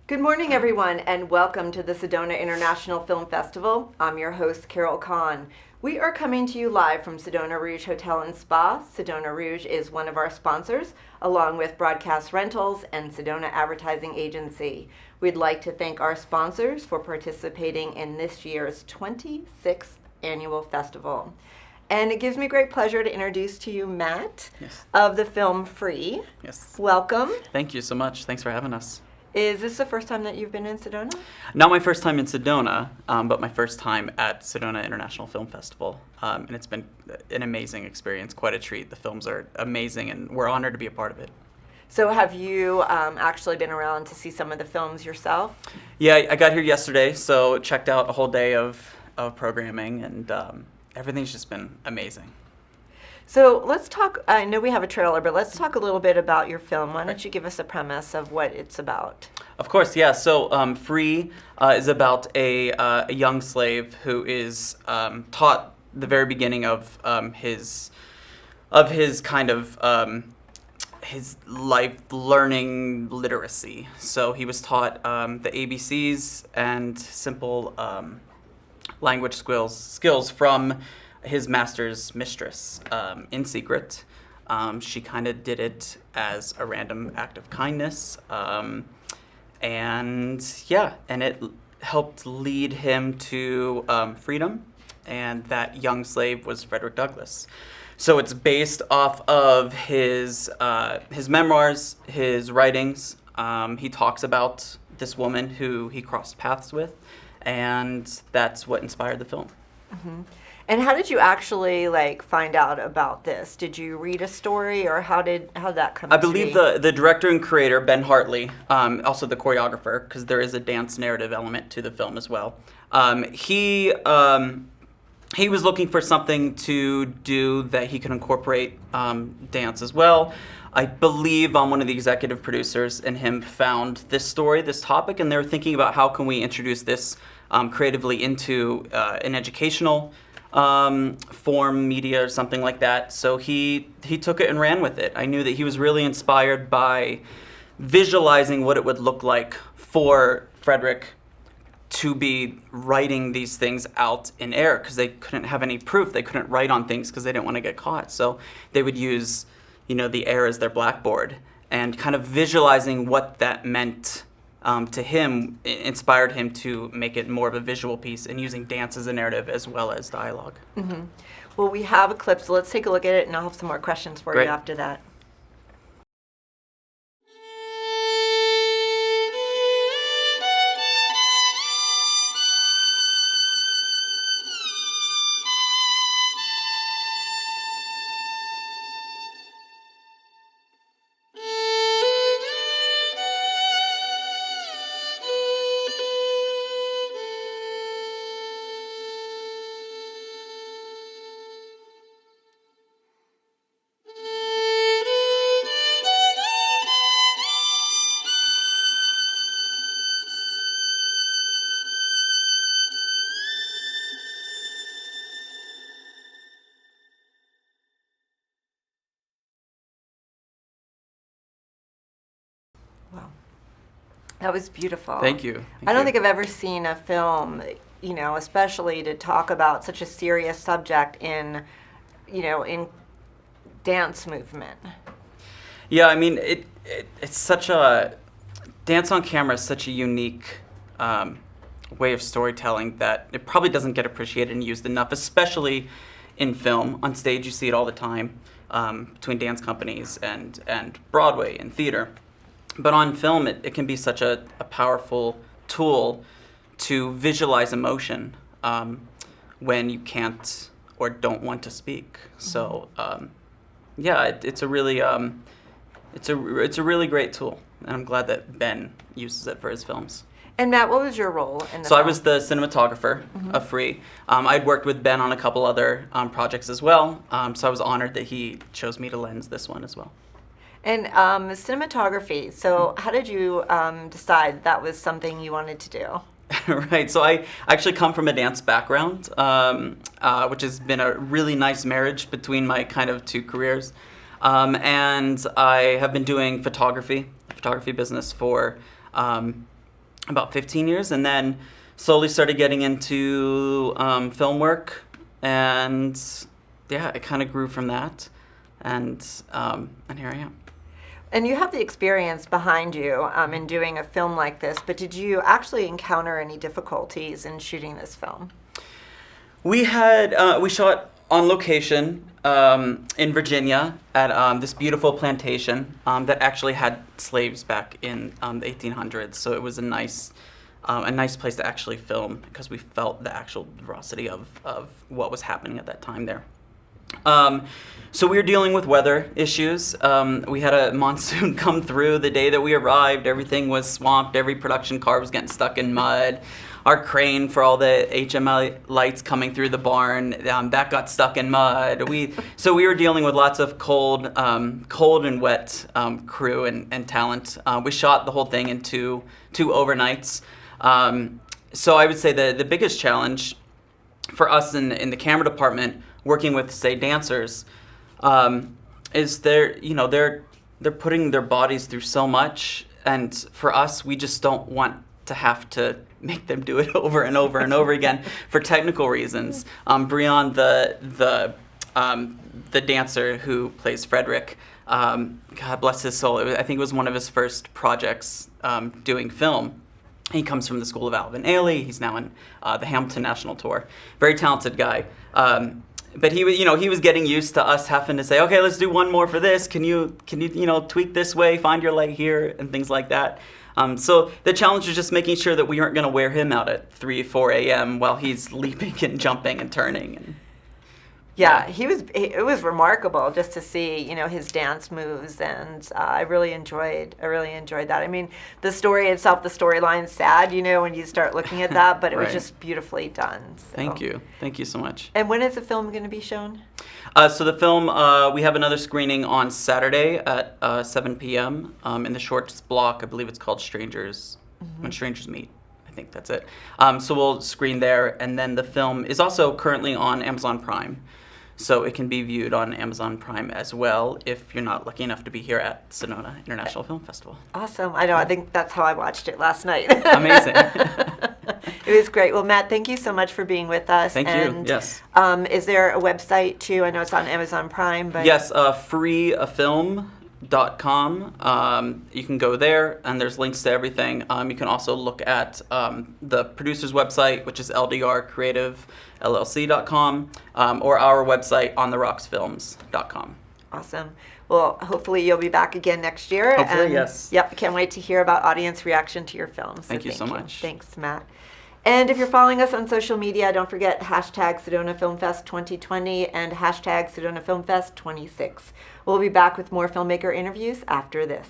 Good morning, everyone, and welcome to the Sedona International Film Festival. I'm your host, Carol Kahn. We are coming to you live from Sedona Rouge Hotel and Spa. Sedona Rouge is one of our sponsors, along with Broadcast Rentals and Sedona Advertising Agency. We'd like to thank our sponsors for participating in this year's 26th annual festival. And it gives me great pleasure to introduce to you Matt of the film Free. Yes. Welcome. Thank you so much. Thanks for having us. Is this the first time that you've been in Sedona? Not my first time in Sedona, but my first time at Sedona International Film Festival. And it's been an amazing experience, quite a treat. The films are amazing, and we're honored to be a part of it. So have you actually been around to see some of the films yourself? Yeah, I got here yesterday, so checked out a whole day of programming, and everything's just been amazing. So let's talk, I know we have a trailer, but let's talk a little bit about your film. Why don't you give us a premise of what it's about? Of course, yeah. So Free is about a young slave who is taught the very beginning of his kind of his life learning literacy. So he was taught the ABCs and simple language skills from his master's mistress in secret. She kind of did it as a random act of kindness. And it helped lead him to freedom. And that young slave was Frederick Douglass. So it's based off of his memoirs, his writings. He talks about this woman who he crossed paths with, and that's what inspired the film. Mm-hmm. And how did you actually find out about this? Did you read a story, or how did that come? I believe the director and creator, Ben Hartley, also the choreographer, because there is a dance narrative element to the film as well. He was looking for something to do that he could incorporate dance as well. I believe one of the executive producers and him found this story, this topic, and they were thinking about how can we introduce this creatively into an educational form, media, or something like that. So he took it and ran with it. I knew that he was really inspired by visualizing what it would look like for Frederick to be writing these things out in air, because they couldn't have any proof. They couldn't write on things because they didn't want to get caught. So they would use, the air as their blackboard, and kind of visualizing what that meant to him inspired him to make it more of a visual piece and using dance as a narrative as well as dialogue. Mm-hmm. Well, we have a clip, so let's take a look at it, and I'll have some more questions for Great. you after that. Wow. That was beautiful. Thank you. I don't think I've ever seen a film, especially to talk about such a serious subject in dance movement. Yeah, I mean, it's such a... Dance on camera is such a unique way of storytelling that it probably doesn't get appreciated and used enough, especially in film. On stage, you see it all the time between dance companies and Broadway and theater. But on film, it can be such a powerful tool to visualize emotion when you can't or don't want to speak. So, it's a really it's a really great tool, and I'm glad that Ben uses it for his films. And Matt, what was your role in the So film? I was the cinematographer of Free. I'd worked with Ben on a couple other projects as well, so I was honored that he chose me to lens this one as well. And cinematography, so how did you decide that was something you wanted to do? Right, so I actually come from a dance background, which has been a really nice marriage between my kind of two careers. And I have been doing photography business for about 15 years, and then slowly started getting into film work, and yeah, it kind of grew from that, and here I am. And you have the experience behind you in doing a film like this, but did you actually encounter any difficulties in shooting this film? We shot on location in Virginia at this beautiful plantation that actually had slaves back in the 1800s. So it was a nice place to actually film because we felt the actual veracity of what was happening at that time there. So we were dealing with weather issues. We had a monsoon come through the day that we arrived. Everything was swamped. Every production car was getting stuck in mud. Our crane for all the HMI lights coming through the barn, that got stuck in mud. So we were dealing with lots of cold and wet crew and talent. We shot the whole thing in two overnights. So I would say the biggest challenge for us in the camera department, working with, say, dancers, is they're putting their bodies through so much, and for us, we just don't want to have to make them do it over and over and over again for technical reasons. Breon, the dancer who plays Frederick, God bless his soul, I think it was one of his first projects doing film. He comes from the School of Alvin Ailey. He's now in the Hamilton National Tour. Very talented guy. But he was getting used to us having to say, okay, let's do one more for this. Can you tweak this way, find your leg here, and things like that. So the challenge was just making sure that we weren't going to wear him out at 3, 4 a.m. while he's leaping and jumping and turning. And yeah, it was remarkable just to see, his dance moves, and I really enjoyed that. I mean, the story itself, the storyline's sad, when you start looking at that, but it was just beautifully done. So. Thank you so much. And when is the film going to be shown? So the film, we have another screening on Saturday at 7 p.m. In the shorts block. I believe it's called Strangers, When Strangers Meet. I think that's it. So we'll screen there, and then the film is also currently on Amazon Prime. So it can be viewed on Amazon Prime as well if you're not lucky enough to be here at Sedona International Film Festival. Awesome. I know. I think that's how I watched it last night. Amazing. It was great. Well, Matt, thank you so much for being with us. Thank you. Yes. Is there a website too? I know it's on Amazon Prime, but yes, freeafilm.com. You can go there, and there's links to everything. You can also look at the producer's website, which is ldrcreativellc.com, or our website, ontherrocksfilms.com. Awesome. Well, hopefully you'll be back again next year. Hopefully, and, yes. Yep, can't wait to hear about audience reaction to your film. Thank you so much. Thanks, Matt. And if you're following us on social media, don't forget hashtag Sedona Film Fest 2020 and hashtag Sedona Film Fest 26. We'll be back with more filmmaker interviews after this.